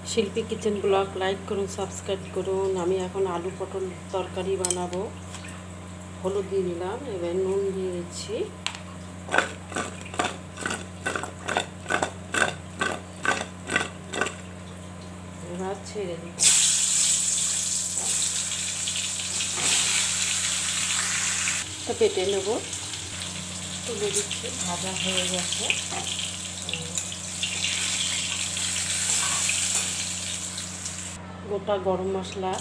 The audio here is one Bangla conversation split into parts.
শিল্পী কিচেন ব্লগ লাইক করুন, সাবস্ক্রাইব করুন। আমি এখন আলু পটল তরকারি বানাবো। হলুদ দিয়ে দিলাম, এবার নুন দিয়ে দিচ্ছি। এবার ছেড়ে দিচ্ছি। পেটে নেব, তুলে দিচ্ছি। ভাজা হয়ে গেছে। গোটা গরম মশলা,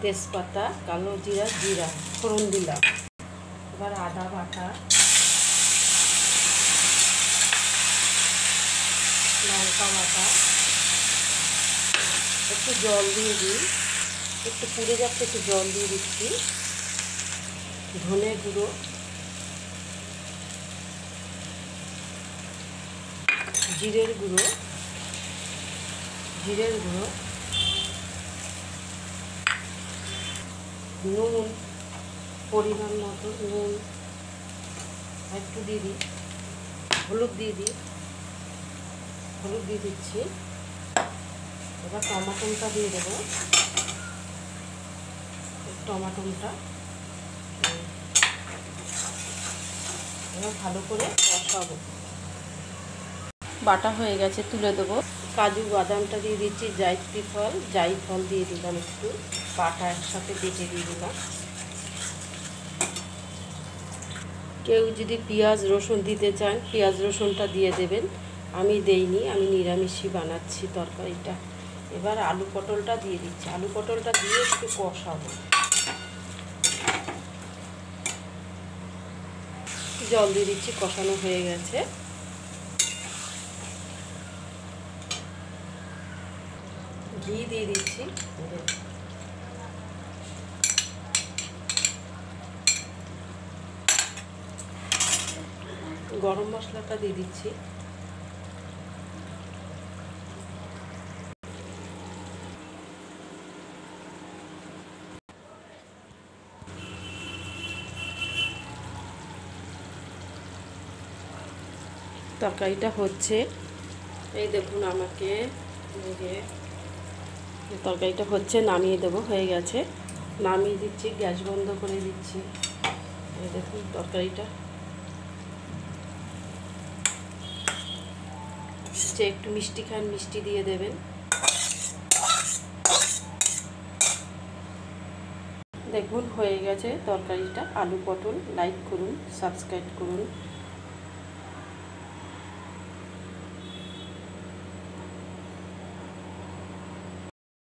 তেজপাতা, কালো জিরা, জিরা ফোড়ন দিলাম। এবার আদা বাটা, লঙ্কা বাটা, একটু জল দিয়ে দিই। একটু পুড়ে যাচ্ছে, একটু জল দিয়ে দিচ্ছি। ধনে গুঁড়ো, জিরের গুঁড়ো, নুন পরিমাণ মতো নুন একটু দিয়ে দিই। হলুদ দিয়ে দিচ্ছি। এবার টমাটোটা দিয়ে দেবো। টমাটোটা এবার ভালো করে কষাবো। বাটা হয়ে গেছে, তুলে দেবো। কাজু বাদামটা দিয়ে দিচ্ছি, জায়ফল দিয়ে দিলাম, একটু বাটা একসাথে বেটে দিয়ে দিলাম। কেউ যদি পেঁয়াজ রসুন দিতে চান, পেঁয়াজ রসুনটা দিয়ে দেবেন। আমি দেইনি, আমি নিরামিষই বানাচ্ছি তরকারিটা। এবার আলু পটলটা দিয়ে দিচ্ছি। আলু পটলটা দিয়ে একটু কষাবো। জল দিয়ে দিচ্ছি, কষানো হয়ে গেছে। ঘি দিয়ে দিচ্ছি। গরম মশলাটা দিয়ে দিচ্ছি। তরকারিটা হচ্ছে, এই দেখুন আমাকে, তরকারিটা হচ্ছে, নামিয়ে দেবো। হয়ে গেছে, নামিয়ে দিচ্ছি, গ্যাস বন্ধ করে দিচ্ছি। এই দেখুন তরকারিটা। যে একটু মিষ্টি খান, মিষ্টি দিয়ে দেবেন। দেখুন হয়ে গেছে তরকারিটা। আলু পটল। লাইক করুন, সাবস্ক্রাইব করুন।